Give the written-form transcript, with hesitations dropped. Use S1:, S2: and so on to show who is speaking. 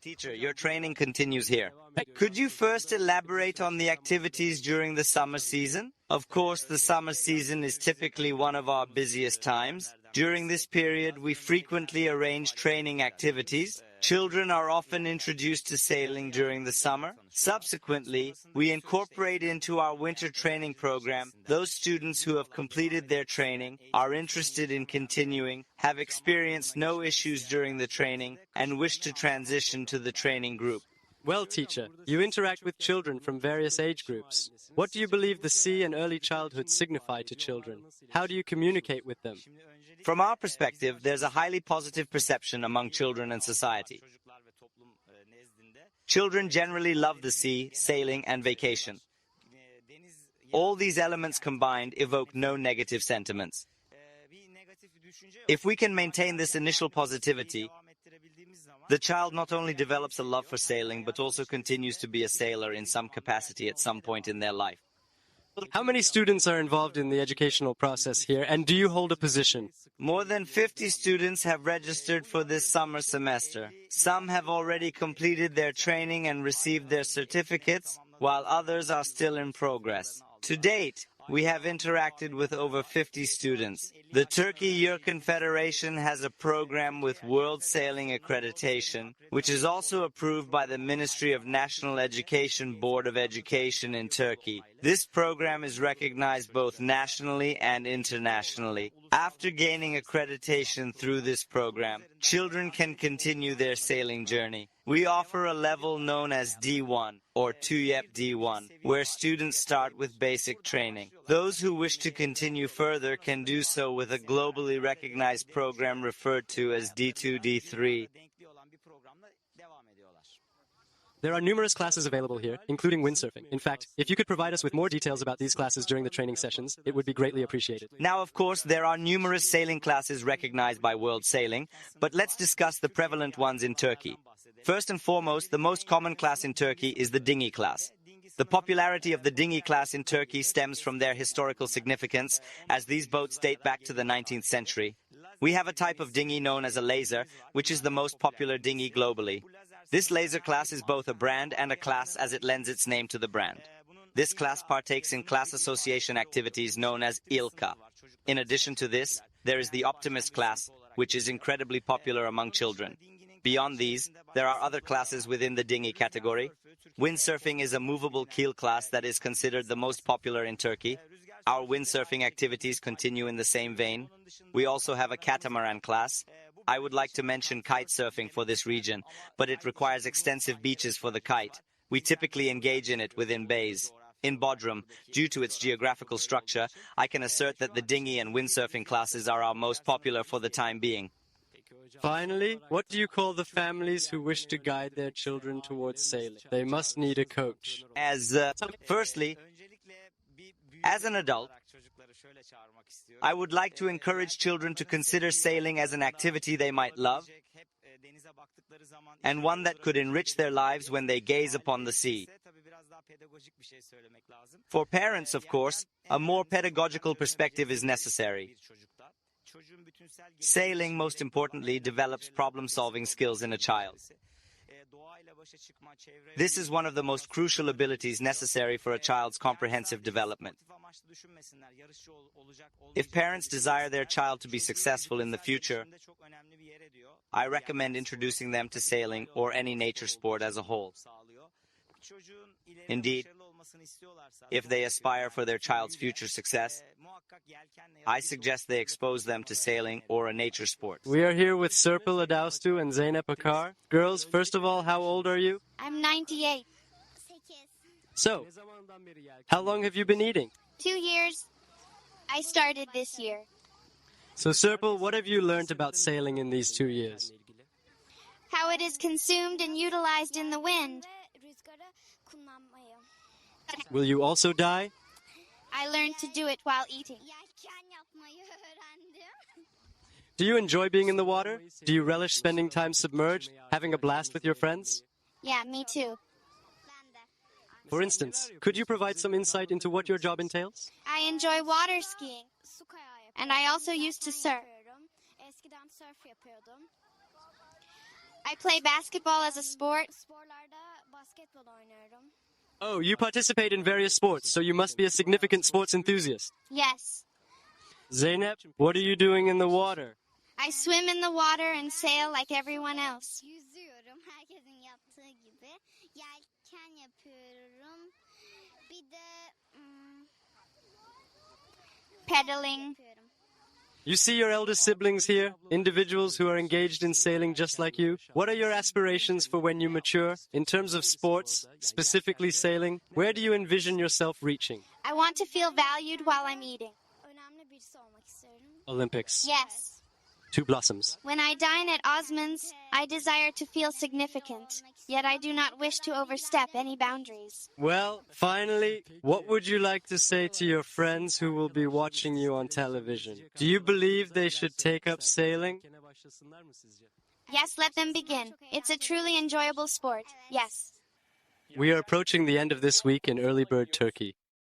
S1: Teacher, your training continues here. Could you first elaborate on the activities during the summer season? Of course, the summer season is typically one of our busiest times. During this period, we frequently arrange training activities. Children are often introduced to sailing during the summer. Subsequently, we incorporate into our winter training program those students who have completed their training, are interested in continuing, have experienced no issues during the training, and wish to transition to the training group.
S2: Well, teacher, you interact with children from various age groups. What do you believe the sea and early childhood signify to children? How do you communicate with them?
S1: From our perspective, there's a highly positive perception among children and society. Children generally love the sea, sailing, and vacation. All these elements combined evoke no negative sentiments. If we can maintain this initial positivity, the child not only develops a love for sailing, but also continues to be a sailor in some capacity at some point in their life.
S2: How many students are involved in the educational process here, and do you hold a position?
S1: More than 50 students have registered for this summer semester. Some have already completed their training and received their certificates, while others are still in progress. To date, we have interacted with over 50 students. The Turkey Yelken Federation has a program with World Sailing Accreditation, which is also approved by the Ministry of National Education Board of Education in Turkey. This program is recognized both nationally and internationally. After gaining accreditation through this program, children can continue their sailing journey. We offer a level known as D1 or TÜYEP D1, where students start with basic training. Those who wish to continue further can do so with a globally recognized program referred to as D2 D3.
S2: There are numerous classes available here, including windsurfing. In fact, if you could provide us with more details about these classes during the training sessions, it would be greatly appreciated.
S1: Now, of course, there are numerous sailing classes recognized by World Sailing, but let's discuss the prevalent ones in Turkey. First and foremost, the most common class in Turkey is the dinghy class. The popularity of the dinghy class in Turkey stems from their historical significance, as these boats date back to the 19th century. We have a type of dinghy known as a laser, which is the most popular dinghy globally. This laser class is both a brand and a class as it lends its name to the brand. This class partakes in class association activities known as ilca. In addition to this, there is the optimist class, which is incredibly popular among children. Beyond these, there are other classes within the dinghy category. Windsurfing is a movable keel class that is considered the most popular in Turkey. Our windsurfing activities continue in the same vein. We also have a catamaran class. I would like to mention kite surfing for this region, but it requires extensive beaches for the kite. We typically engage in it within bays. In Bodrum, due to its geographical structure, I can assert that the dinghy and windsurfing classes are our most popular for the time being.
S2: Finally, what do you call the families who wish to guide their children towards sailing? They must need a coach.
S1: Firstly, as an adult, I would like to encourage children to consider sailing as an activity they might love and one that could enrich their lives when they gaze upon the sea. For parents, of course, a more pedagogical perspective is necessary. Sailing, most importantly, develops problem-solving skills in a child. This is one of the most crucial abilities necessary for a child's comprehensive development. If parents desire their child to be successful in the future, I recommend introducing them to sailing or any nature sport as a whole. Indeed, if they aspire for their child's future success, I suggest they expose them to sailing or a nature sport.
S2: We are here with Serpil Adaustu and Zeynep Akar. Girls, first of all, how old are you?
S3: I'm 98.
S2: So, how long have you been eating?
S3: 2 years. I started this year.
S2: So, Serpil, what have you learned about sailing in these 2 years?
S3: How it is consumed and utilized in the wind.
S2: Will you also die?
S3: I learned to do it while eating.
S2: Do you enjoy being in the water? Do you relish spending time submerged, having a blast with your friends?
S3: Yeah, me too.
S2: For instance, could you provide some insight into what your job entails?
S3: I enjoy water skiing. And I also used to surf. I play basketball as a sport.
S2: Oh, you participate in various sports, so you must be a significant sports enthusiast.
S3: Yes.
S2: Zeynep, what are you doing in the water?
S3: I swim in the water and sail like everyone else.
S4: Yüzüyorum herkesin yaptığı gibi. Yelken yapıyorum. Bir de
S3: Pedaling.
S4: yapıyorum.
S2: You see your elder siblings here, individuals who are engaged in sailing just like you. What are your aspirations for when you mature? In terms of sports, specifically sailing, where do you envision yourself reaching?
S3: I want to feel valued while I'm eating.
S4: Önemli birisi olmak istiyorum.
S2: Olympics.
S3: Yes.
S2: Two blossoms.
S3: When I dine at Osman's, I desire to feel significant, yet I do not wish to overstep any boundaries.
S2: Well, finally, what would you like to say to your friends who will be watching you on television? Do you believe they should take up sailing?
S3: Yes, let them begin. It's a truly enjoyable sport. Yes.
S2: We are approaching the end of this week in Early Bird Turkey.